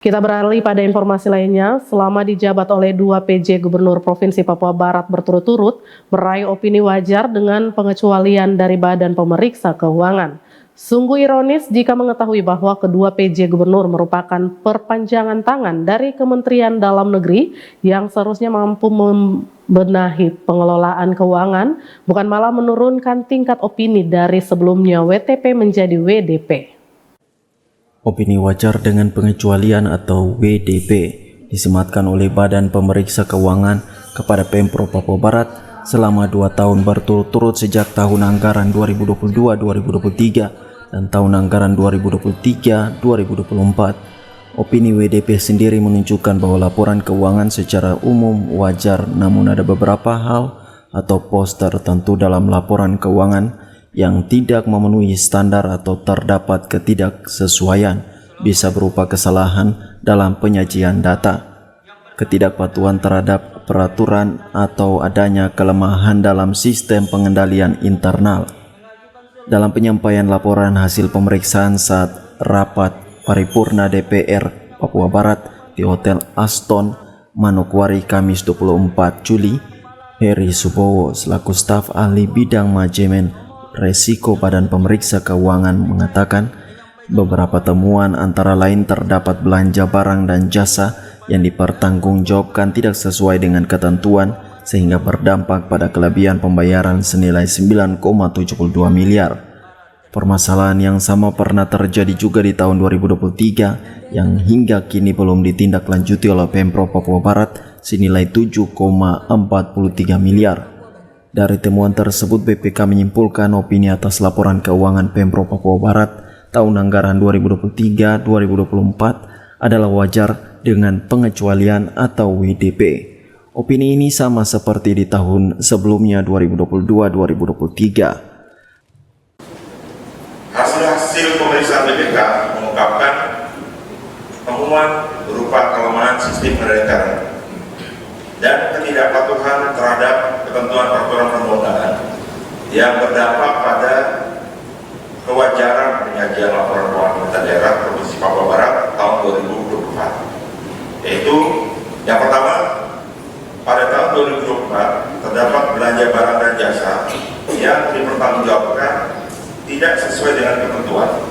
Kita beralih pada informasi lainnya, selama dijabat oleh 2 PJ Gubernur Provinsi Papua Barat berturut-turut meraih opini wajar dengan pengecualian dari Badan Pemeriksa Keuangan. Sungguh ironis jika mengetahui bahwa kedua PJ Gubernur merupakan perpanjangan tangan dari Kementerian Dalam Negeri yang seharusnya mampu membenahi pengelolaan keuangan, bukan malah menurunkan tingkat opini dari sebelumnya WTP menjadi WDP. Opini wajar dengan pengecualian atau WDP disematkan oleh Badan Pemeriksa Keuangan kepada Pemprov Papua Barat selama 2 tahun berturut-turut sejak tahun anggaran 2022-2023 dan tahun anggaran 2023-2024. Opini WDP sendiri menunjukkan bahwa laporan keuangan secara umum wajar, namun ada beberapa hal atau pos tertentu dalam laporan keuangan yang tidak memenuhi standar atau terdapat ketidaksesuaian, bisa berupa kesalahan dalam penyajian data, ketidakpatuhan terhadap peraturan, atau adanya kelemahan dalam sistem pengendalian internal. Dalam penyampaian laporan hasil pemeriksaan saat rapat paripurna DPR Papua Barat di Hotel Aston, Manokwari, Kamis 24 Juli, Heri Subowo selaku staf ahli bidang manajemen resiko Badan Pemeriksa Keuangan mengatakan beberapa temuan antara lain terdapat belanja barang dan jasa yang dipertanggungjawabkan tidak sesuai dengan ketentuan sehingga berdampak pada kelebihan pembayaran senilai 9,72 miliar. Permasalahan yang sama pernah terjadi juga di tahun 2023 yang hingga kini belum ditindaklanjuti oleh Pemprov Papua Barat senilai 7,43 miliar. Dari temuan tersebut, BPK menyimpulkan opini atas laporan keuangan Pemprov Papua Barat tahun anggaran 2023-2024 adalah wajar dengan pengecualian atau WDP. Opini ini sama seperti di tahun sebelumnya 2022-2023. Hasil pemeriksaan BPK mengungkapkan temuan berupa kelemahan sistem pendidikan dan ketidakpatuhan terhadap ketentuan peraturan perundang-undangan yang berdampak pada kewajaran penyajian laporan keuangan pemerintah daerah Provinsi Papua Barat tahun 2024. Yaitu yang pertama, pada tahun 2024 terdapat belanja barang dan jasa yang dipertanggungjawabkan tidak sesuai dengan ketentuan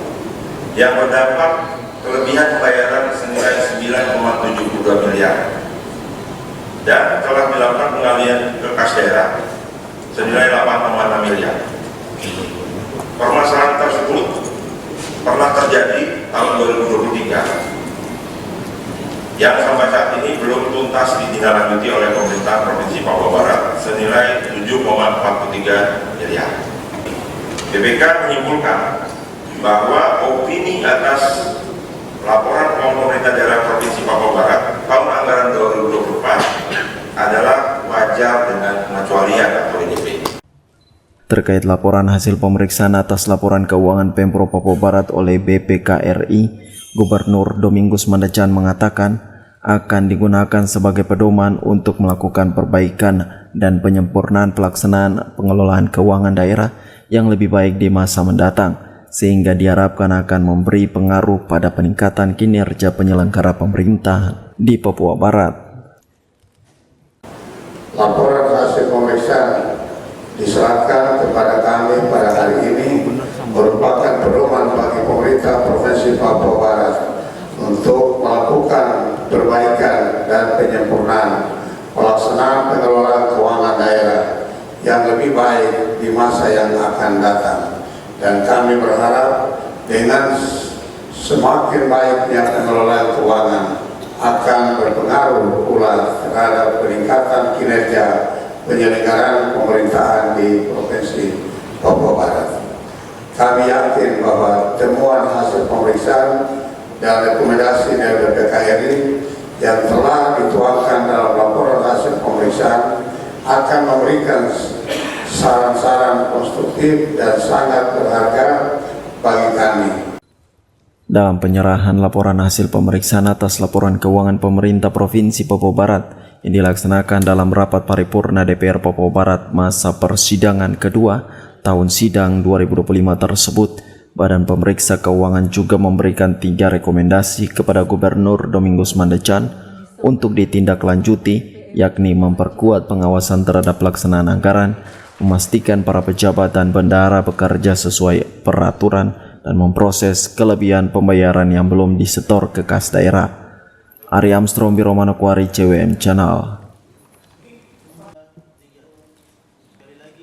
yang berdampak kelebihan pembayaran senilai 9,72 miliar. Dan telah dilakukan pengalihan ke kas daerah senilai 8,6 miliar. Permasalahan tersebut pernah terjadi tahun 2023 yang sampai saat ini belum tuntas ditindaklanjuti oleh pemerintah Provinsi Papua Barat senilai 7,43 miliar. BPK menyimpulkan bahwa opini atas laporan pemerintah daerah Provinsi Papua Barat tahun anggaran 2024 adalah wajar dengan pengecualian atau WDP. Terkait laporan hasil pemeriksaan atas laporan keuangan Pemprov Papua Barat oleh BPK RI, Gubernur Domingus Mandacan mengatakan akan digunakan sebagai pedoman untuk melakukan perbaikan dan penyempurnaan pelaksanaan pengelolaan keuangan daerah yang lebih baik di masa mendatang, sehingga diharapkan akan memberi pengaruh pada peningkatan kinerja penyelenggara pemerintahan di Papua Barat. Laporan hasil pemeriksaan diserahkan kepada kami pada hari ini merupakan pedoman bagi pemerintah Provinsi Papua Barat untuk melakukan perbaikan dan penyempurnaan pelaksanaan pengelolaan keuangan daerah yang lebih baik di masa yang akan datang. Dan kami berharap dengan semakin baiknya pengelolaan keuangan akan berpengaruh pula terhadap peningkatan kinerja penyelenggaraan pemerintahan di Provinsi Papua Barat. Kami yakin bahwa temuan hasil pemeriksaan dan rekomendasi dari BPK RI yang telah dituangkan dalam laporan hasil pemeriksaan akan memberikan saran-saran konstruktif dan sangat berharga bagi kami. Dalam penyerahan laporan hasil pemeriksaan atas laporan keuangan pemerintah Provinsi Papua Barat yang dilaksanakan dalam rapat paripurna DPR Papua Barat masa persidangan kedua tahun sidang 2025 tersebut, Badan Pemeriksa Keuangan juga memberikan 3 rekomendasi kepada Gubernur Domingus Mandacan untuk ditindaklanjuti, yakni memperkuat pengawasan terhadap pelaksanaan anggaran, memastikan para pejabat dan bendahara bekerja sesuai peraturan, dan memproses kelebihan pembayaran yang belum disetor ke kas daerah. Ari Armstrong, Biro Manokwari, CWM Channel.